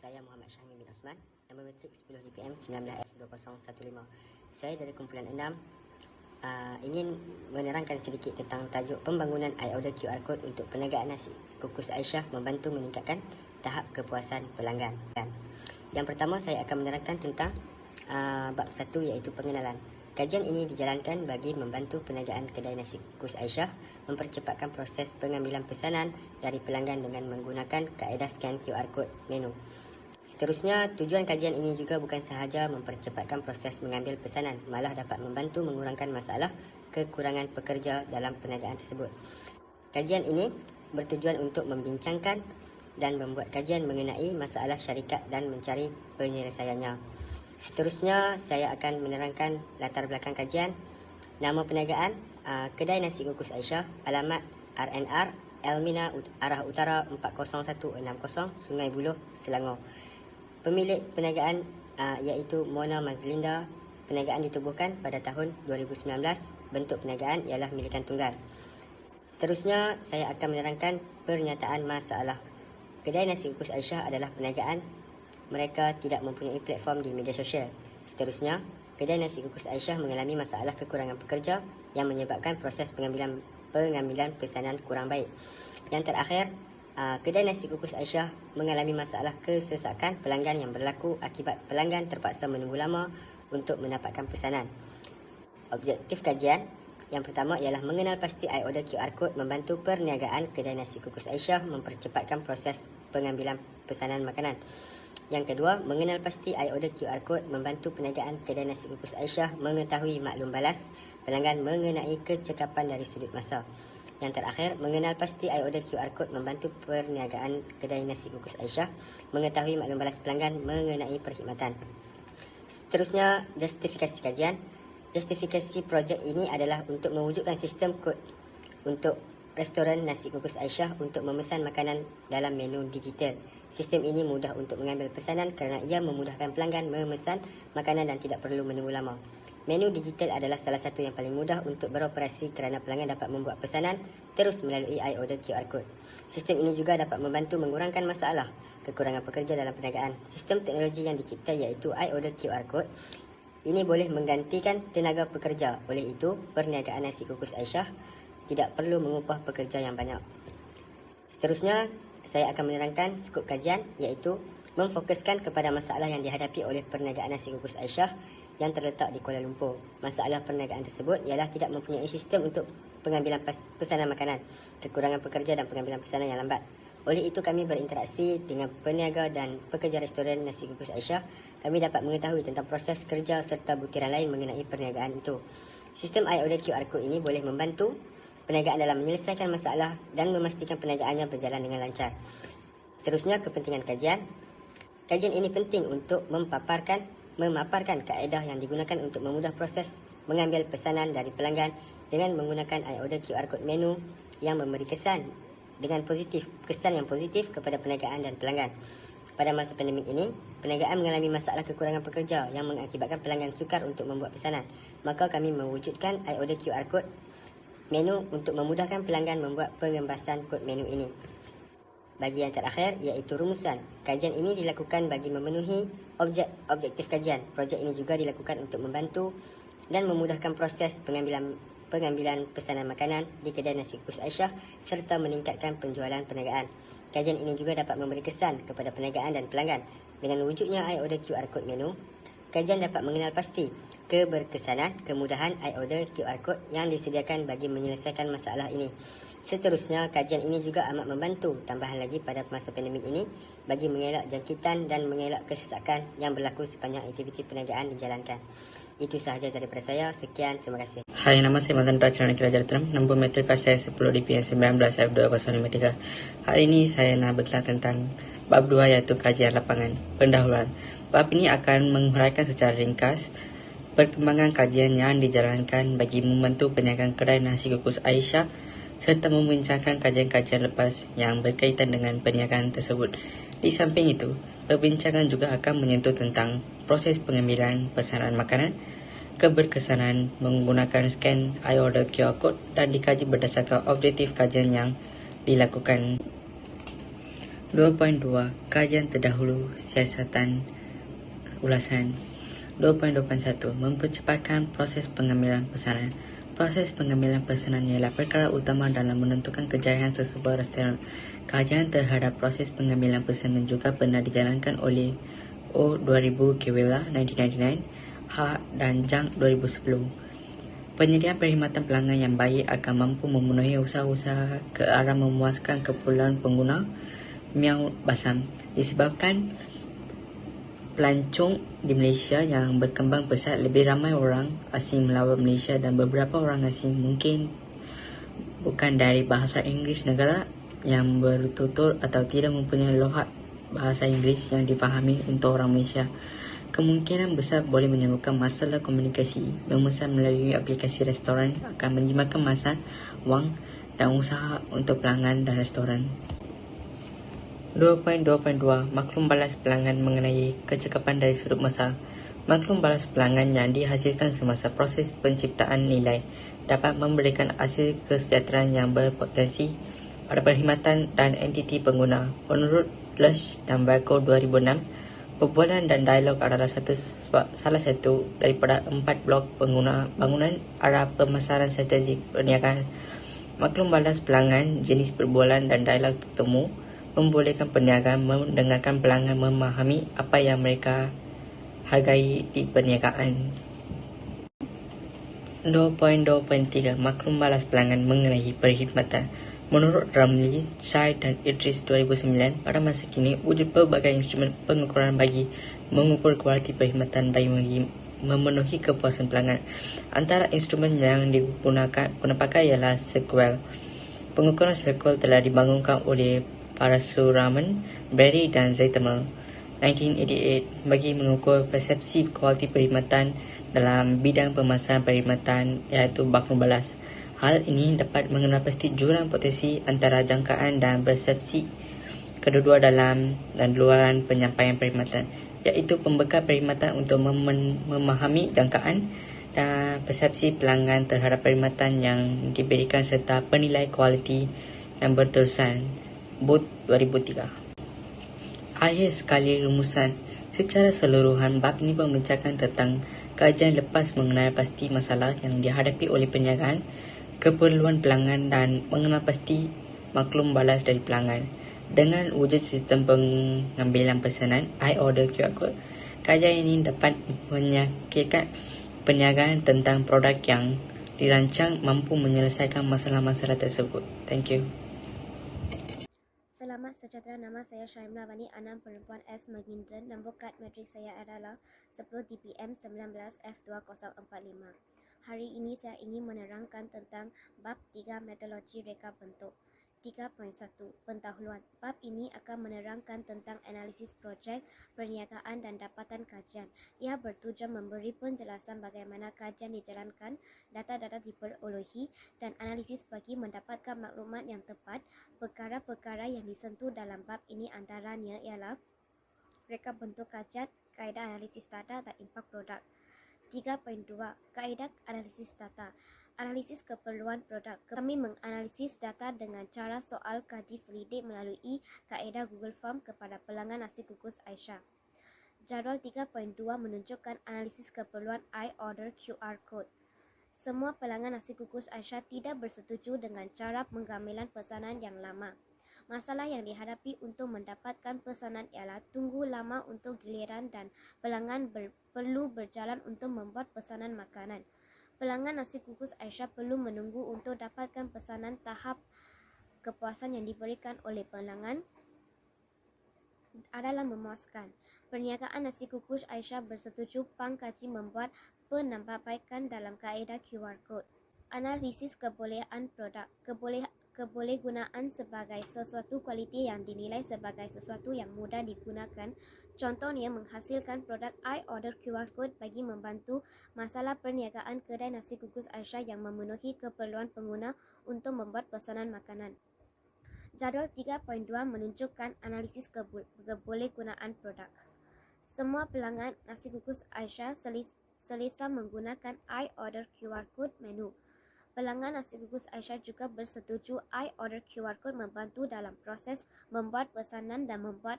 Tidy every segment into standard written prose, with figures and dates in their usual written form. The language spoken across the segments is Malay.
Saya Muhammad Syahmi bin Osman, nombor metrik 10 DPM 19F2015. Saya dari kumpulan 6 ingin menerangkan sedikit tentang tajuk pembangunan iOrder QR Code untuk perniagaan nasi kukus Aisyah membantu meningkatkan tahap kepuasan pelanggan. Yang pertama, saya akan menerangkan tentang bab 1 iaitu pengenalan. Kajian ini dijalankan bagi membantu perniagaan kedai nasi kukus Aisyah mempercepatkan proses pengambilan pesanan dari pelanggan dengan menggunakan kaedah scan QR Code menu. Seterusnya, tujuan kajian ini juga bukan sahaja mempercepatkan proses mengambil pesanan, malah dapat membantu mengurangkan masalah kekurangan pekerja dalam perniagaan tersebut. Kajian ini bertujuan untuk membincangkan dan membuat kajian mengenai masalah syarikat dan mencari penyelesaiannya. Seterusnya, saya akan menerangkan latar belakang kajian, nama perniagaan, kedai nasi kukus Aisyah, alamat RNR, Elmina, arah utara 40160, Sungai Buloh, Selangor. Pemilik perniagaan iaitu Mona Mazlinda. Perniagaan ditubuhkan pada tahun 2019. Bentuk perniagaan ialah milikan tunggal. Seterusnya, saya akan menerangkan pernyataan masalah. Kedai nasi kukus Aisyah adalah perniagaan. Mereka tidak mempunyai platform di media sosial. Seterusnya, kedai nasi kukus Aisyah mengalami masalah kekurangan pekerja yang menyebabkan proses pengambilan pesanan kurang baik. Yang terakhir, kedai nasi kukus Aisyah mengalami masalah kesesakan pelanggan yang berlaku akibat pelanggan terpaksa menunggu lama untuk mendapatkan pesanan. Objektif kajian yang pertama ialah mengenal pasti iOrder QR Code membantu perniagaan kedai nasi kukus Aisyah mempercepatkan proses pengambilan pesanan makanan. Yang kedua, mengenal pasti iOrder QR Code membantu perniagaan kedai nasi kukus Aisyah mengetahui maklum balas pelanggan mengenai kecekapan dari sudut masa. Yang terakhir, mengenal pasti iOrder QR Code membantu perniagaan kedai nasi kukus Aisyah mengetahui maklum balas pelanggan mengenai perkhidmatan. Seterusnya, justifikasi kajian. Justifikasi projek ini adalah untuk mewujudkan sistem kod untuk restoran nasi kukus Aisyah untuk memesan makanan dalam menu digital. Sistem ini mudah untuk mengambil pesanan kerana ia memudahkan pelanggan memesan makanan dan tidak perlu menunggu lama. Menu digital adalah salah satu yang paling mudah untuk beroperasi kerana pelanggan dapat membuat pesanan terus melalui iOrder QR Code. Sistem ini juga dapat membantu mengurangkan masalah kekurangan pekerja dalam perniagaan. Sistem teknologi yang dicipta iaitu iOrder QR Code ini boleh menggantikan tenaga pekerja. Oleh itu, perniagaan nasi kukus Aisyah tidak perlu mengupah pekerja yang banyak. Seterusnya, saya akan menerangkan skop kajian iaitu memfokuskan kepada masalah yang dihadapi oleh perniagaan nasi kukus Aisyah yang terletak di Kuala Lumpur. Masalah perniagaan tersebut ialah tidak mempunyai sistem untuk pengambilan pesanan makanan, kekurangan pekerja dan pengambilan pesanan yang lambat. Oleh itu, kami berinteraksi dengan peniaga dan pekerja restoran nasi kukus Aisyah. Kami dapat mengetahui tentang proses kerja serta butiran lain mengenai perniagaan itu. Sistem iOrder QR Code ini boleh membantu perniagaan dalam menyelesaikan masalah dan memastikan perniagaannya berjalan dengan lancar. Seterusnya, kepentingan kajian. Kajian ini penting untuk memaparkan kaedah yang digunakan untuk memudah proses mengambil pesanan dari pelanggan dengan menggunakan iOrder QR Code menu yang memberi kesan yang positif kepada perniagaan dan pelanggan. Pada masa pandemik ini, perniagaan mengalami masalah kekurangan pekerja yang mengakibatkan pelanggan sukar untuk membuat pesanan. Maka kami mewujudkan iOrder QR Code menu untuk memudahkan pelanggan membuat pengembasan kod menu ini. Bagian terakhir iaitu rumusan. Kajian ini dilakukan bagi memenuhi objektif kajian. Projek ini juga dilakukan untuk membantu dan memudahkan proses pengambilan pesanan makanan di kedai nasi kukus Aisyah serta meningkatkan penjualan perniagaan. Kajian ini juga dapat memberi kesan kepada perniagaan dan pelanggan. Dengan wujudnya iOrder QR Code menu, kajian dapat mengenal pasti keberkesanan, kemudahan iOrder QR Code yang disediakan bagi menyelesaikan masalah ini. Seterusnya, kajian ini juga amat membantu tambahan lagi pada masa pandemik ini bagi mengelak jangkitan dan mengelak kesesakan yang berlaku sepanjang aktiviti perniagaan dijalankan. Itu sahaja daripada saya. Sekian, terima kasih. Hai, nama saya Madan Pracana Kirajartram. Nombor metrik saya 10 DPM 19F2053. Hari ini saya nak berkenal tentang bab 2 iaitu kajian lapangan. Pendahuluan. Bab ini akan menguraikan secara ringkas perkembangan kajian yang dijalankan bagi membantu perniagaan kedai nasi kukus Aisyah serta membincangkan kajian-kajian lepas yang berkaitan dengan perniagaan tersebut. Di samping itu, perbincangan juga akan menyentuh tentang proses pengambilan pesanan makanan, keberkesanan menggunakan scan iOrder QR Code dan dikaji berdasarkan objektif kajian yang dilakukan. 2.2 Kajian terdahulu siasatan ulasan. 2.21 Mempercepatkan proses pengambilan pesanan. Proses pengambilan pesanan ialah perkara utama dalam menentukan kejayaan sesebuah restoran. Kajian terhadap proses pengambilan pesanan juga pernah dijalankan oleh O. 2000 Kewela 1999, H. dan Jang 2010. Penyediaan perkhidmatan pelanggan yang baik akan mampu memenuhi usaha-usaha ke arah memuaskan keperluan pengguna. Miao Basam. Disebabkan pelancong di Malaysia yang berkembang pesat, lebih ramai orang asing melawat Malaysia dan beberapa orang asing mungkin bukan dari bahasa Inggeris negara yang bertutur atau tidak mempunyai lohat bahasa Inggeris yang difahami untuk orang Malaysia. Kemungkinan besar boleh menyebabkan masalah komunikasi. Memesan melalui aplikasi restoran akan menjimatkan masa, wang dan usaha untuk pelanggan dan restoran. 2.2.2 Maklum balas pelanggan mengenai kecekapan dari sudut masa. Maklum balas pelanggan yang dihasilkan semasa proses penciptaan nilai dapat memberikan hasil kesejahteraan yang berpotensi pada perkhidmatan dan entiti pengguna. Menurut Lush dan Barco 2006, perbualan dan dialog adalah salah satu daripada 4 blok bangunan arah pemasaran strategik perniagaan. Maklum balas pelanggan, jenis perbualan dan dialog tertemu membolehkan perniagaan mendengarkan pelanggan memahami apa yang mereka hargai di perniagaan. 2.2.3 Maklum balas pelanggan mengenai perkhidmatan. Menurut Ramli, Chai dan Idris 2009, pada masa kini wujud pelbagai instrumen pengukuran bagi mengukur kualiti perkhidmatan bagi memenuhi kepuasan pelanggan. Antara instrumen yang digunakan pakai ialah Sequel. Pengukuran Sequel telah dibangunkan oleh Parasuraman, Berry dan Zaitamal 1988 bagi mengukur persepsi kualiti perkhidmatan dalam bidang pemasaran perkhidmatan iaitu maklum balas. Hal ini dapat mengenal pasti jurang potensi antara jangkaan dan persepsi kedua-dua dalam dan luaran penyampaian perkhidmatan, iaitu pembekal perkhidmatan untuk memahami jangkaan dan persepsi pelanggan terhadap perkhidmatan yang diberikan serta penilai kualiti yang berterusan. Booth 2003. Akhir sekali rumusan. Secara seluruhan, bab ini membincangkan tentang kajian lepas mengenai pasti masalah yang dihadapi oleh perniagaan, keperluan pelanggan dan mengenal pasti maklum balas dari pelanggan. Dengan wujud sistem pengambilan pesanan I-Order QR Code, kajian ini dapat menyakitkan perniagaan tentang produk yang dirancang mampu menyelesaikan masalah-masalah tersebut. Thank you. Selamat sejahtera, nama saya Syaimla Wani, 6 perempuan S Magindran. Nombor kad matrik saya adalah 10 DPM 19 F2045. Hari ini saya ingin menerangkan tentang bab 3 metodologi reka bentuk. 3.1 Pendahuluan. Bab ini akan menerangkan tentang analisis projek, perniagaan dan dapatan kajian. Ia bertujuan memberi penjelasan bagaimana kajian dijalankan, data-data diperolehi dan analisis bagi mendapatkan maklumat yang tepat. Perkara-perkara yang disentuh dalam bab ini antaranya ialah reka bentuk kajian, kaedah analisis data dan impak produk. 3.2 Kaedah analisis data. Analisis keperluan produk. Kami menganalisis data dengan cara soal kaji selidik melalui kaedah Google Form kepada pelanggan nasi kukus Aisyah. Jadual 3.2 menunjukkan analisis keperluan I-Order QR Code. Semua pelanggan nasi kukus Aisyah tidak bersetuju dengan cara pengambilan pesanan yang lama. Masalah yang dihadapi untuk mendapatkan pesanan ialah tunggu lama untuk giliran dan pelanggan perlu berjalan untuk membuat pesanan makanan. Pelanggan nasi kukus Aisyah perlu menunggu untuk dapatkan pesanan. Tahap kepuasan yang diberikan oleh pelanggan adalah memuaskan. Perniagaan nasi kukus Aisyah bersetuju pang kaji membuat penambahbaikan dalam kaedah QR Code. Analisis kebolehan produk. Kebolehgunaan sebagai sesuatu kualiti yang dinilai sebagai sesuatu yang mudah digunakan. Contohnya menghasilkan produk I-Order QR Code bagi membantu masalah perniagaan kedai nasi kukus Aisyah yang memenuhi keperluan pengguna untuk membuat pesanan makanan. Jadual 3.2 menunjukkan analisis kebolehgunaan produk. Semua pelanggan nasi kukus Aisyah selesa menggunakan I-Order QR Code menu. Pelanggan nasi kukus Aisyah juga bersetuju iOrder QR Code membantu dalam proses membuat pesanan dan membuat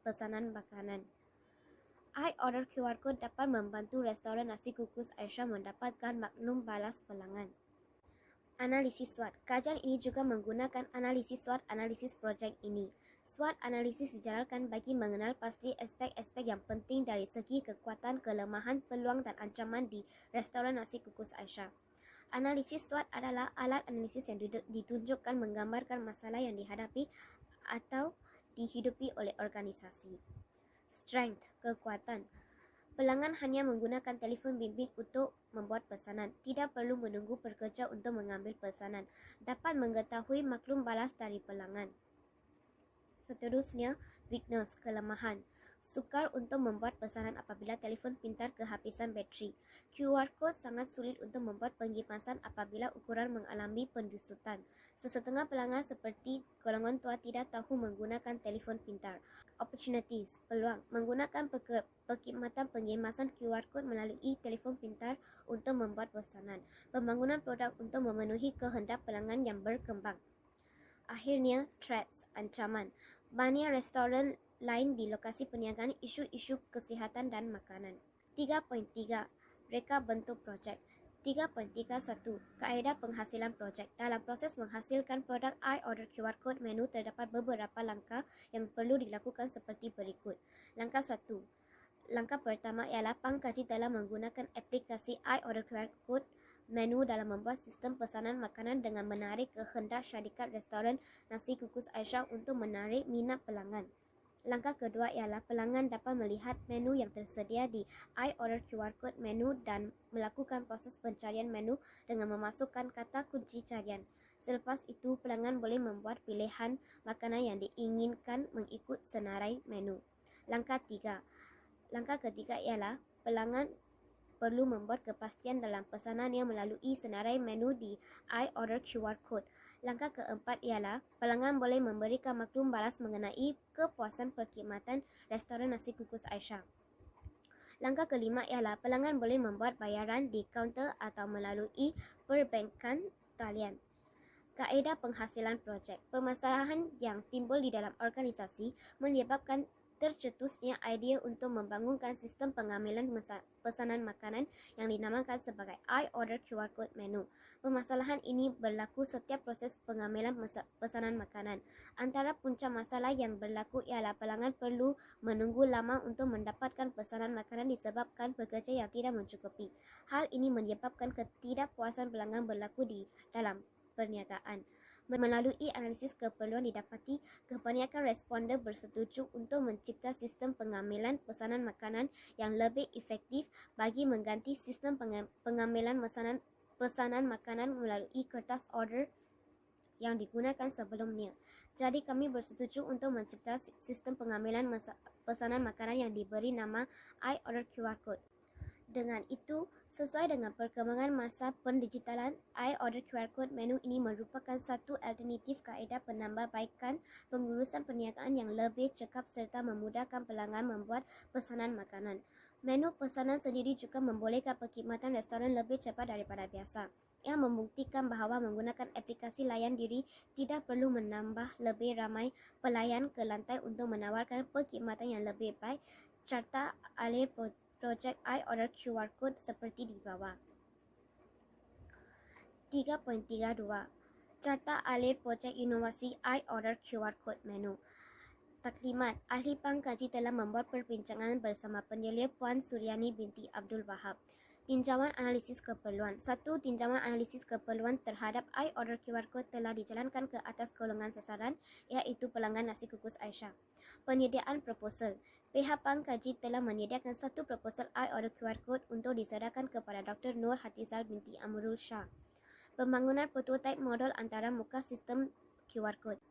pesanan makanan. iOrder QR Code dapat membantu restoran nasi kukus Aisyah mendapatkan maklum balas pelanggan. Analisis SWOT. Kajian ini juga menggunakan analisis SWOT analisis projek ini. SWOT analisis dijalankan bagi mengenal pasti aspek-aspek yang penting dari segi kekuatan, kelemahan, peluang dan ancaman di restoran nasi kukus Aisyah. Analisis SWOT adalah alat analisis yang ditunjukkan menggambarkan masalah yang dihadapi atau dihidupi oleh organisasi. Strength, kekuatan. Pelanggan hanya menggunakan telefon bimbit untuk membuat pesanan. Tidak perlu menunggu pekerja untuk mengambil pesanan. Dapat mengetahui maklum balas dari pelanggan. Seterusnya, weakness, kelemahan. Sukar untuk membuat pesanan apabila telefon pintar kehabisan bateri. QR Code sangat sulit untuk membuat pengemasan apabila ukuran mengalami pendusutan. Sesetengah pelanggan seperti golongan tua tidak tahu menggunakan telefon pintar. Opportunities, peluang. Menggunakan perkhidmatan pengemasan QR Code melalui telefon pintar untuk membuat pesanan. Pembangunan produk untuk memenuhi kehendak pelanggan yang berkembang. Akhirnya, threats, ancaman. Banyak restoran lain di lokasi perniagaan isu-isu kesihatan dan makanan. 3.3. Reka bentuk projek. 3.31. Kaedah penghasilan projek. Dalam proses menghasilkan produk iOrder QR Code menu terdapat beberapa langkah yang perlu dilakukan seperti berikut. Langkah 1. Langkah pertama ialah pengkaji dalam menggunakan aplikasi iOrder QR Code menu dalam membuat sistem pesanan makanan dengan menarik kehendak syarikat restoran nasi kukus Aisyah untuk menarik minat pelanggan. Langkah kedua ialah pelanggan dapat melihat menu yang tersedia di iOrder QR Code menu dan melakukan proses pencarian menu dengan memasukkan kata kunci carian. Selepas itu, pelanggan boleh membuat pilihan makanan yang diinginkan mengikut senarai menu. Langkah ketiga ialah pelanggan perlu membuat kepastian dalam pesanannya melalui senarai menu di iOrder QR Code. Langkah keempat ialah pelanggan boleh memberikan maklum balas mengenai kepuasan perkhidmatan restoran nasi kukus Aisyah. Langkah kelima ialah pelanggan boleh membuat bayaran di kaunter atau melalui perbankan talian. Kaedah penghasilan projek. Permasalahan yang timbul di dalam organisasi menyebabkan tercetusnya idea untuk membangunkan sistem pengambilan pesanan makanan yang dinamakan sebagai iOrder QR Code menu. Permasalahan ini berlaku setiap proses pengambilan pesanan makanan. Antara punca masalah yang berlaku ialah pelanggan perlu menunggu lama untuk mendapatkan pesanan makanan disebabkan pekerja yang tidak mencukupi. Hal ini menyebabkan ketidakpuasan pelanggan berlaku di dalam perniagaan. Melalui analisis keperluan didapati, kebanyakan responden bersetuju untuk mencipta sistem pengambilan pesanan makanan yang lebih efektif bagi mengganti sistem pengambilan pesanan makanan melalui kertas order yang digunakan sebelumnya. Jadi kami bersetuju untuk mencipta sistem pengambilan pesanan makanan yang diberi nama iOrder QR Code. Dengan itu, sesuai dengan perkembangan masa pendigitalan, iOrder QR Code menu ini merupakan satu alternatif kaedah penambahbaikan pengurusan perniagaan yang lebih cekap serta memudahkan pelanggan membuat pesanan makanan. Menu pesanan sendiri juga membolehkan perkhidmatan restoran lebih cepat daripada biasa. Yang membuktikan bahawa menggunakan aplikasi layan diri tidak perlu menambah lebih ramai pelayan ke lantai untuk menawarkan perkhidmatan yang lebih baik. Carta alih projek iOrder QR Code seperti di bawah. 3.32. Carta alih projek inovasi iOrder QR Code menu. Taklimat. Ahli pengkaji telah membuat perbincangan bersama penyelia Puan Suryani binti Abdul Wahab. Tinjauan analisis keperluan. 1. Tinjauan analisis keperluan terhadap iOrder QR Code telah dijalankan ke atas golongan sasaran, iaitu pelanggan nasi kukus Aisyah. Penyediaan proposal. Pihak pengkaji telah menyediakan satu proposal iOrder QR Code untuk diserahkan kepada Dr. Nur Hatizal binti Amrul Shah. Pembangunan prototipe model antara muka sistem QR Code.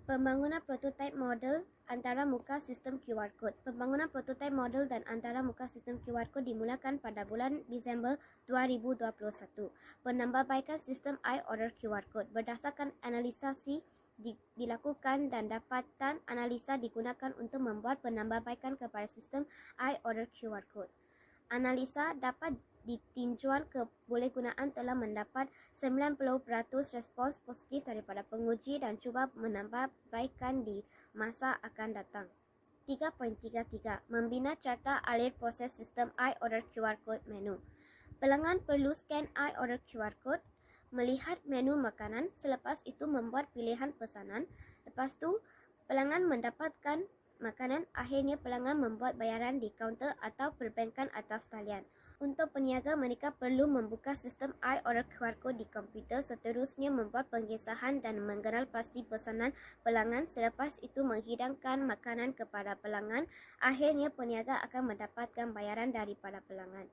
Pembangunan prototipe model antara muka sistem QR Code. Pembangunan prototipe model dan antara muka sistem QR Code dimulakan pada bulan Disember 2021. Penambahbaikan sistem iOrder QR Code berdasarkan analisasi dilakukan dan dapatan analisa digunakan untuk membuat penambahbaikan kepada sistem iOrder QR Code. Analisa dapat di tinjauan kebolehgunaan telah mendapat 90% respons positif daripada penguji dan cuba menambahbaikan di masa akan datang. 3.33 Membina carta alir proses sistem iOrder QR Code menu. Pelanggan perlu scan iOrder QR Code, melihat menu makanan, selepas itu membuat pilihan pesanan. Lepas tu, pelanggan mendapatkan makanan, akhirnya pelanggan membuat bayaran di kaunter atau perbankan atas talian. Untuk peniaga, mereka perlu membuka sistem iOrder QR Code di komputer, seterusnya membuat pengesahan dan mengenal pasti pesanan pelanggan, selepas itu menghidangkan makanan kepada pelanggan. Akhirnya peniaga akan mendapatkan bayaran daripada pelanggan.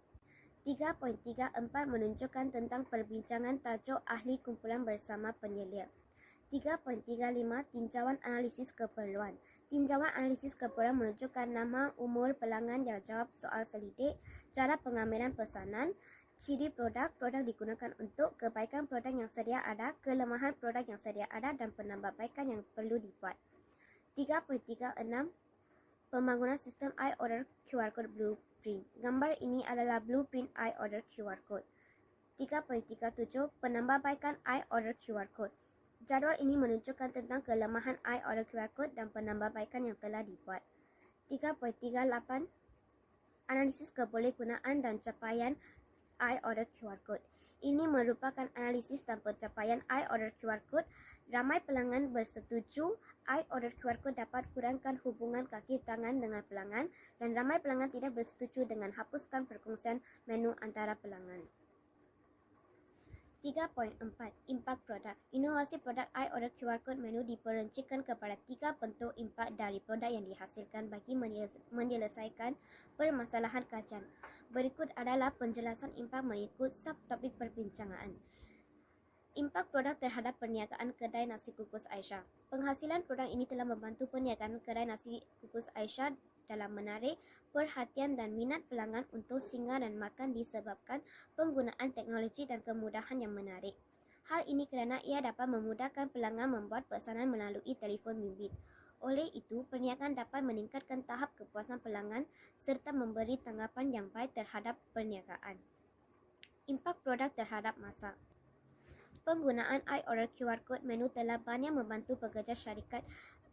3.34 menunjukkan tentang perbincangan tajuk ahli kumpulan bersama penyelia. 3.35 Tinjauan analisis keperluan. Tinjauan analisis keperluan menunjukkan nama, umur pelanggan yang jawab soal selidik, cara pengambilan pesanan, ciri produk, produk digunakan untuk, kebaikan produk yang sedia ada, kelemahan produk yang sedia ada dan penambahbaikan yang perlu dibuat. 3.36 Pembangunan sistem iOrder QR Code Blueprint. Gambar ini adalah blueprint iOrder QR Code. 3.37 Penambahbaikan iOrder QR Code. Jadual ini menunjukkan tentang kelemahan iOrder QR Code dan penambahbaikan yang telah dibuat. 3.38 Analisis kebolehgunaan dan capaian iOrder QR Code. Ini merupakan analisis dan pencapaian iOrder QR Code. Ramai pelanggan bersetuju iOrder QR Code dapat kurangkan hubungan kaki tangan dengan pelanggan dan ramai pelanggan tidak bersetuju dengan hapuskan perkongsian menu antara pelanggan. 3.4 Impak produk. Inovasi produk iOrder QR Code menu diperincikan kepada 3 bentuk impak dari produk yang dihasilkan bagi menyelesaikan permasalahan kajian. Berikut adalah penjelasan impak mengikut subtopik perbincangan. Impak produk terhadap perniagaan kedai nasi kukus Aisyah. Penghasilan produk ini telah membantu perniagaan kedai nasi kukus Aisyah dalam menarik perhatian dan minat pelanggan untuk singgah dan makan disebabkan penggunaan teknologi dan kemudahan yang menarik. Hal ini kerana ia dapat memudahkan pelanggan membuat pesanan melalui telefon bimbit. Oleh itu, perniagaan dapat meningkatkan tahap kepuasan pelanggan serta memberi tanggapan yang baik terhadap perniagaan. Impak produk terhadap masa. Penggunaan iOrder QR Code menu telah banyak membantu pekerja syarikat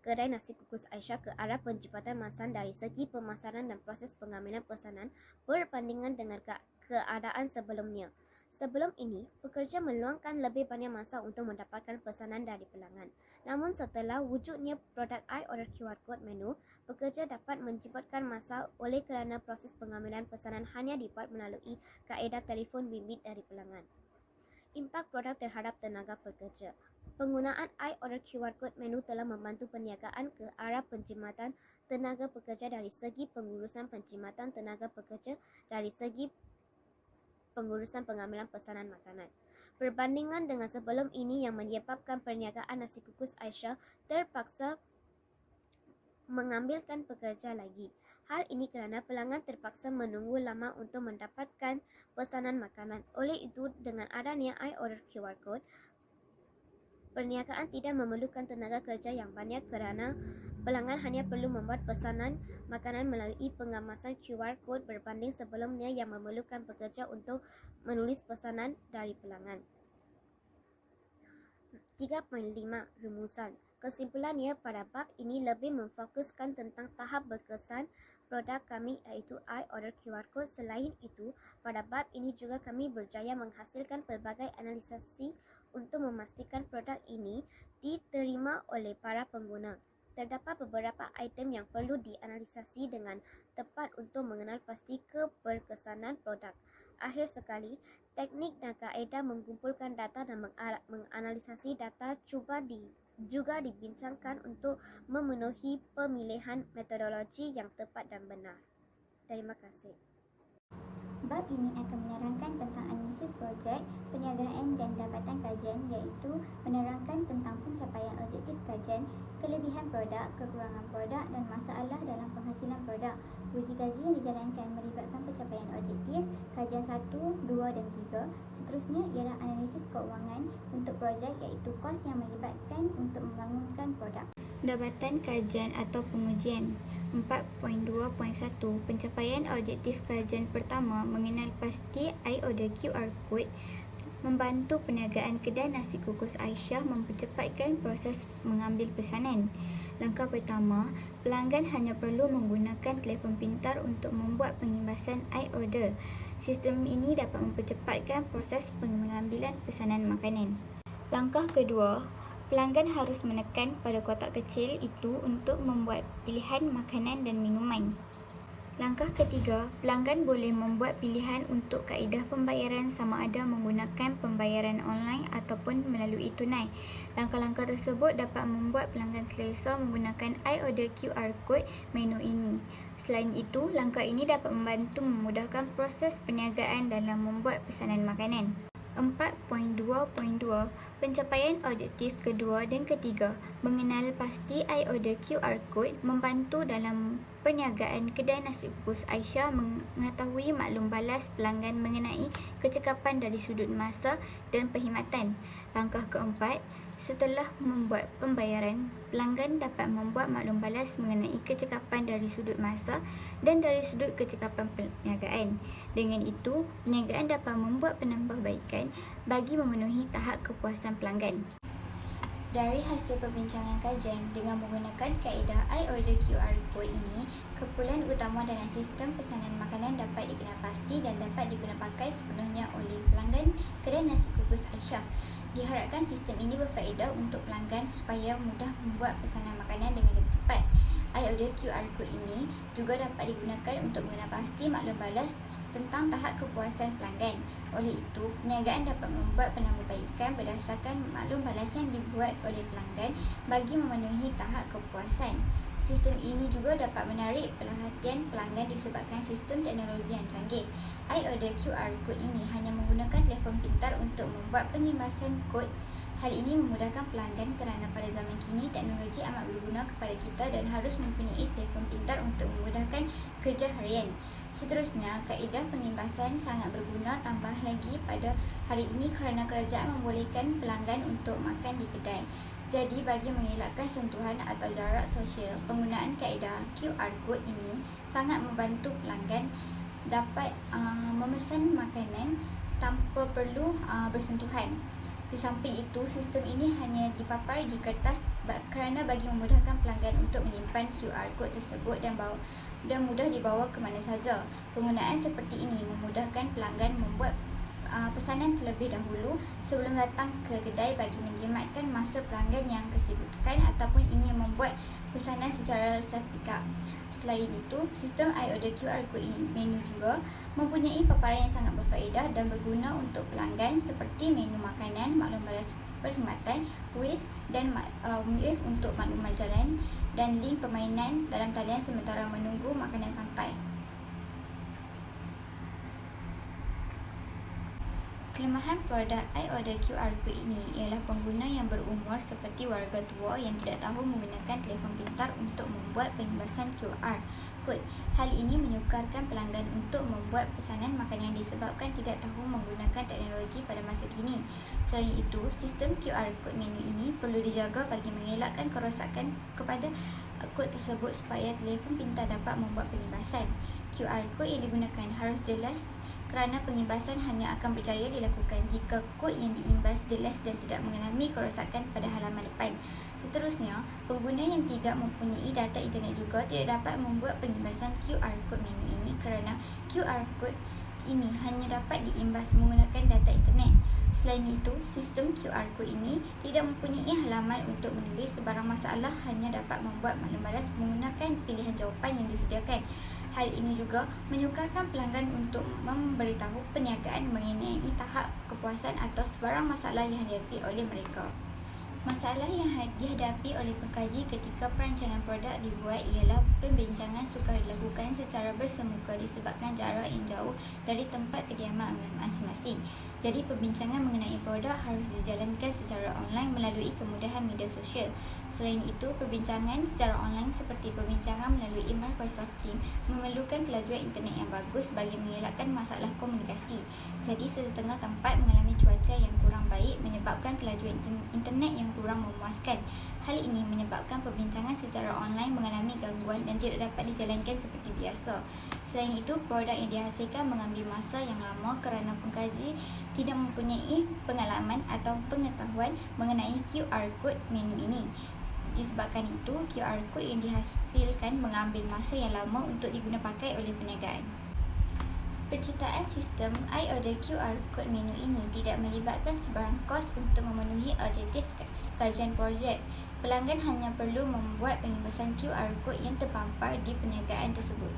kedai nasi kukus Aisyah ke arah penjipatan masa dari segi pemasaran dan proses pengambilan pesanan berbandingan dengan keadaan sebelumnya. Sebelum ini, pekerja meluangkan lebih banyak masa untuk mendapatkan pesanan dari pelanggan. Namun setelah wujudnya produk iOrder QR Code menu, pekerja dapat menjipatkan masa oleh kerana proses pengambilan pesanan hanya dibuat melalui kaedah telefon bimbit dari pelanggan. Impak produk terhadap tenaga pekerja. Penggunaan iOrder QR Code menu telah membantu perniagaan ke arah penjimatan tenaga pekerja dari segi pengurusan penjimatan tenaga pekerja dari segi pengurusan pengambilan pesanan makanan. Perbandingan dengan sebelum ini yang menyebabkan perniagaan nasi kukus Aisyah terpaksa mengambilkan pekerja lagi. Hal ini kerana pelanggan terpaksa menunggu lama untuk mendapatkan pesanan makanan. Oleh itu, dengan adanya iOrder QR Code, perniagaan tidak memerlukan tenaga kerja yang banyak kerana pelanggan hanya perlu membuat pesanan makanan melalui pengemasan QR Code berbanding sebelumnya yang memerlukan pekerja untuk menulis pesanan dari pelanggan. 3.5 Rumusan. Kesimpulannya, pada bab ini lebih memfokuskan tentang tahap berkesan produk kami iaitu iOrder QR Code. Selain itu, pada bab ini juga kami berjaya menghasilkan pelbagai analisasi untuk memastikan produk ini diterima oleh para pengguna. Terdapat beberapa item yang perlu dianalisasi dengan tepat untuk mengenal pasti keberkesanan produk. Akhir sekali, teknik dan kaedah mengumpulkan data dan menganalisasi data juga dibincangkan untuk memenuhi pemilihan metodologi yang tepat dan benar. Terima kasih. Bab ini akan menerangkan tentang analisis projek, perniagaan dan dapatan kajian iaitu menerangkan tentang pencapaian objektif kajian, kelebihan produk, kekurangan produk dan masalah dalam penghasilan produk. Uji kaji yang dijalankan melibatkan pencapaian objektif, kajian 1, 2 dan 3. Seterusnya ialah analisis keuangan untuk projek iaitu kos yang melibatkan untuk membangunkan produk. Dapatan kajian atau pengujian. 4.2.1 Pencapaian objektif kajian pertama mengenal pasti iOrder QR Code membantu perniagaan kedai nasi kukus Aisyah mempercepatkan proses mengambil pesanan. Langkah pertama, pelanggan hanya perlu menggunakan telefon pintar untuk membuat pengimbasan iOrder. Sistem ini dapat mempercepatkan proses pengambilan pesanan makanan. Langkah kedua, pelanggan harus menekan pada kotak kecil itu untuk membuat pilihan makanan dan minuman. Langkah ketiga, pelanggan boleh membuat pilihan untuk kaedah pembayaran sama ada menggunakan pembayaran online ataupun melalui tunai. Langkah-langkah tersebut dapat membuat pelanggan selesa menggunakan iOrder QR Code menu ini. Selain itu, langkah ini dapat membantu memudahkan proses perniagaan dalam membuat pesanan makanan. 4.2.2 Pencapaian objektif kedua dan ketiga mengenal pasti iOrder QR Code membantu dalam perniagaan kedai nasi kukus Aisyah mengetahui maklum balas pelanggan mengenai kecekapan dari sudut masa dan perkhidmatan. Langkah keempat, setelah membuat pembayaran, pelanggan dapat membuat maklum balas mengenai kecekapan dari sudut masa dan dari sudut kecekapan perniagaan. Dengan itu, perniagaan dapat membuat penambahbaikan bagi memenuhi tahap kepuasan pelanggan. Dari hasil perbincangan kajian, dengan menggunakan kaedah iOrder QR Code ini, keperluan utama dalam sistem pesanan makanan dapat dikenalpasti dan dapat digunapakai sepenuhnya oleh pelanggan kedai nasi kukus Aisyah. Diharapkan sistem ini berfaedah untuk pelanggan supaya mudah membuat pesanan makanan dengan lebih cepat. iOrder QR Code ini juga dapat digunakan untuk mengenalpasti maklum balas tentang tahap kepuasan pelanggan. Oleh itu, perniagaan dapat membuat penambahbaikan berdasarkan maklum balas yang dibuat oleh pelanggan bagi memenuhi tahap kepuasan. Sistem ini juga dapat menarik perhatian pelanggan disebabkan sistem teknologi yang canggih. iOrder QR Code ini hanya menggunakan telefon pintar untuk membuat pengimbasan kod. Hal ini memudahkan pelanggan kerana pada zaman kini teknologi amat berguna kepada kita dan harus mempunyai telefon pintar untuk memudahkan kerja harian. Seterusnya, kaedah pengimbasan sangat berguna tambah lagi pada hari ini kerana kerajaan membolehkan pelanggan untuk makan di kedai. Jadi, bagi mengelakkan sentuhan atau jarak sosial, penggunaan kaedah QR Code ini sangat membantu pelanggan dapat memesan makanan tanpa perlu bersentuhan. Di samping itu, sistem ini hanya dipapar di kertas kerana bagi memudahkan pelanggan untuk menyimpan QR Code tersebut dan mudah dibawa ke mana saja. Penggunaan seperti ini memudahkan pelanggan membuat pesanan terlebih dahulu sebelum datang ke kedai bagi menjimatkan masa pelanggan yang kesibukan ataupun ingin membuat pesanan secara self-pick-up. Selain itu, sistem iOrder QR Code menu juga mempunyai paparan yang sangat berfaedah dan berguna untuk pelanggan seperti menu makanan, maklum balas perkhidmatan, wave dan wave untuk maklumat jalan dan link permainan dalam talian sementara menunggu makanan sampai. Kelemahan produk iOrder QR Code ini ialah pengguna yang berumur seperti warga tua yang tidak tahu menggunakan telefon pintar untuk membuat pengimbasan QR Code. Hal ini menyukarkan pelanggan untuk membuat pesanan makanan disebabkan tidak tahu menggunakan teknologi pada masa kini. Selain itu, sistem QR Code menu ini perlu dijaga bagi mengelakkan kerosakan kepada kod tersebut supaya telefon pintar dapat membuat pengimbasan. QR Code yang digunakan harus jelas kerana pengimbasan hanya akan berjaya dilakukan jika kod yang diimbas jelas dan tidak mengalami kerosakan pada halaman depan. Seterusnya, pengguna yang tidak mempunyai data internet juga tidak dapat membuat pengimbasan QR Code menu ini kerana QR Code ini hanya dapat diimbas menggunakan data internet. Selain itu, sistem QR Code ini tidak mempunyai halaman untuk menulis sebarang masalah, hanya dapat membuat maklum balas menggunakan pilihan jawapan yang disediakan. Hal ini juga menyukarkan pelanggan untuk memberitahu perniagaan mengenai tahap kepuasan atau sebarang masalah yang dihadapi oleh mereka. Masalah yang dihadapi oleh pengkaji ketika perancangan produk dibuat ialah pembincangan sukar dilakukan secara bersemuka disebabkan jarak yang jauh dari tempat kediaman masing-masing. Jadi, perbincangan mengenai produk harus dijalankan secara online melalui kemudahan media sosial. Selain itu, perbincangan secara online seperti perbincangan melalui Microsoft Teams memerlukan kelajuan internet yang bagus bagi mengelakkan masalah komunikasi. Jadi, setengah tempat mengalami cuaca yang kurang baik menyebabkan kelajuan internet yang kurang memuaskan. Hal ini menyebabkan perbincangan secara online mengalami gangguan dan tidak dapat dijalankan seperti biasa. Selain itu, produk yang dihasilkan mengambil masa yang lama kerana pengkaji tidak mempunyai pengalaman atau pengetahuan mengenai QR code menu ini. Disebabkan itu, QR code yang dihasilkan mengambil masa yang lama untuk diguna pakai oleh perniagaan. Penciptaan sistem iOrder QR code menu ini tidak melibatkan sebarang kos untuk memenuhi objektif kajian projek. Pelanggan hanya perlu membuat pengimbasan QR code yang terpampar di perniagaan tersebut.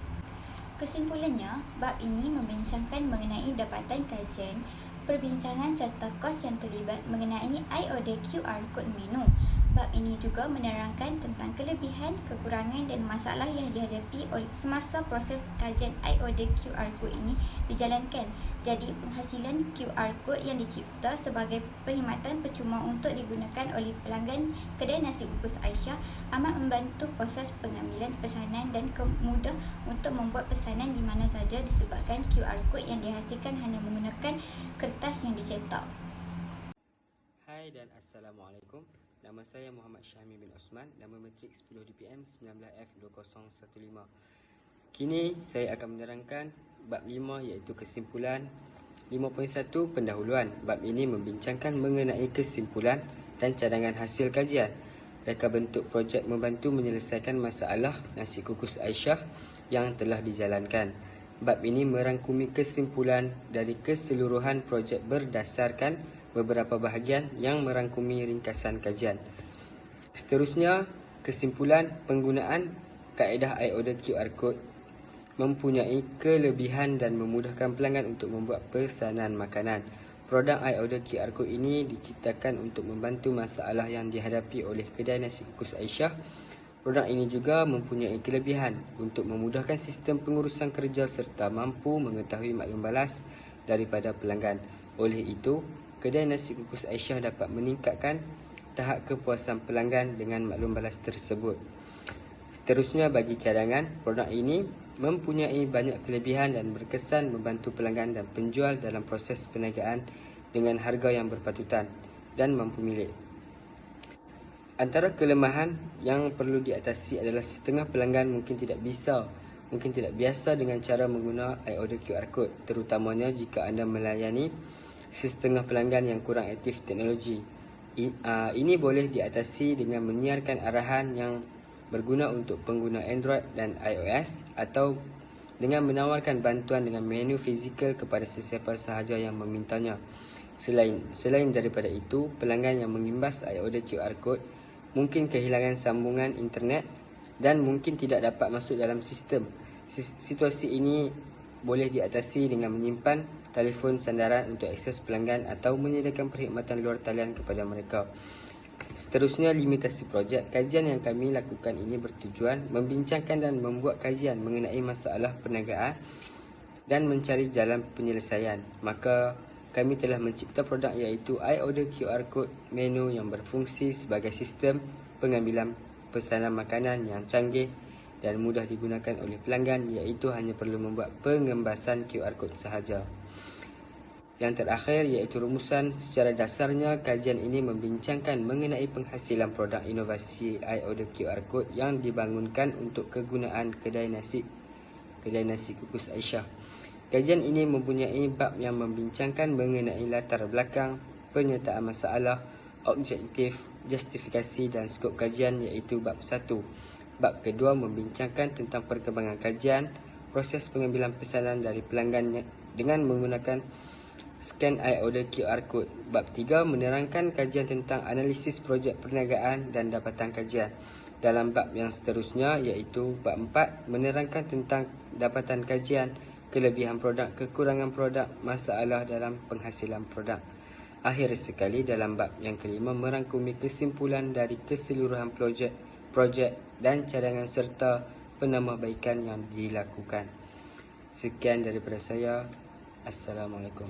Kesimpulannya, bab ini membincangkan mengenai dapatan kajian, perbincangan serta kos yang terlibat mengenai iOrder QR code menu. Bab ini juga menerangkan tentang kelebihan, kekurangan dan masalah yang dihadapi semasa proses kajian iOrder QR code ini dijalankan. Jadi, penghasilan QR code yang dicipta sebagai perkhidmatan percuma untuk digunakan oleh pelanggan kedai nasi kukus Aisyah amat membantu proses pengambilan pesanan dan mudah untuk membuat pesanan di mana saja disebabkan QR code yang dihasilkan hanya menggunakan kertas yang dicetak. Hai dan Assalamualaikum. Nama saya Muhammad Syahmi bin Osman, nama metrik 10 DPM 19F2015. Kini saya akan menerangkan bab 5 iaitu kesimpulan. 5.1 pendahuluan. Bab ini membincangkan mengenai kesimpulan dan cadangan hasil kajian. Reka bentuk projek membantu menyelesaikan masalah nasi kukus Aisyah yang telah dijalankan. Bab ini merangkumi kesimpulan dari keseluruhan projek berdasarkan beberapa bahagian yang merangkumi ringkasan kajian. Seterusnya, kesimpulan penggunaan kaedah iOrder QR code mempunyai kelebihan dan memudahkan pelanggan untuk membuat pesanan makanan. Produk iOrder QR code ini diciptakan untuk membantu masalah yang dihadapi oleh kedai nasi kukus Aisyah. Produk ini juga mempunyai kelebihan untuk memudahkan sistem pengurusan kerja serta mampu mengetahui maklum balas daripada pelanggan. Oleh itu, kedai nasi kukus Aisyah dapat meningkatkan tahap kepuasan pelanggan dengan maklum balas tersebut. Seterusnya, bagi cadangan, produk ini mempunyai banyak kelebihan dan berkesan membantu pelanggan dan penjual dalam proses perniagaan dengan harga yang berpatutan dan mampu milik. Antara kelemahan yang perlu diatasi adalah setengah pelanggan mungkin tidak biasa dengan cara menggunakan iOrder QR code, terutamanya jika anda melayani setengah pelanggan yang kurang aktif teknologi. Ini boleh diatasi dengan menyiarkan arahan yang berguna untuk pengguna Android dan iOS atau dengan menawarkan bantuan dengan menu fizikal kepada sesiapa sahaja yang memintanya. Selain daripada itu, pelanggan yang mengimbas iOrder QR code mungkin kehilangan sambungan internet dan mungkin tidak dapat masuk dalam sistem. Situasi ini boleh diatasi dengan menyimpan telefon sandaran untuk akses pelanggan atau menyediakan perkhidmatan luar talian kepada mereka. Seterusnya, limitasi projek. Kajian yang kami lakukan ini bertujuan membincangkan dan membuat kajian mengenai masalah perniagaan dan mencari jalan penyelesaian. Maka, kami telah mencipta produk iaitu iOrder QR code menu yang berfungsi sebagai sistem pengambilan pesanan makanan yang canggih dan mudah digunakan oleh pelanggan, iaitu hanya perlu membuat pengembasan QR code sahaja. Yang terakhir iaitu rumusan. Secara dasarnya, kajian ini membincangkan mengenai penghasilan produk inovasi iOrder QR code yang dibangunkan untuk kegunaan kedai nasi kukus Aisyah. Kajian ini mempunyai bab yang membincangkan mengenai latar belakang, penyertaan masalah, objektif, justifikasi dan skop kajian, iaitu bab 1. Bab kedua membincangkan tentang perkembangan kajian, proses pengambilan pesanan dari pelanggan dengan menggunakan scan iOrder QR code. Bab 3 menerangkan kajian tentang analisis projek perniagaan dan dapatan kajian. Dalam bab yang seterusnya iaitu bab 4 menerangkan tentang dapatan kajian, kelebihan produk, kekurangan produk, masalah dalam penghasilan produk. Akhir sekali, dalam bab yang kelima merangkumi kesimpulan dari keseluruhan projek dan cadangan serta penambahbaikan yang dilakukan. Sekian daripada saya. Assalamualaikum.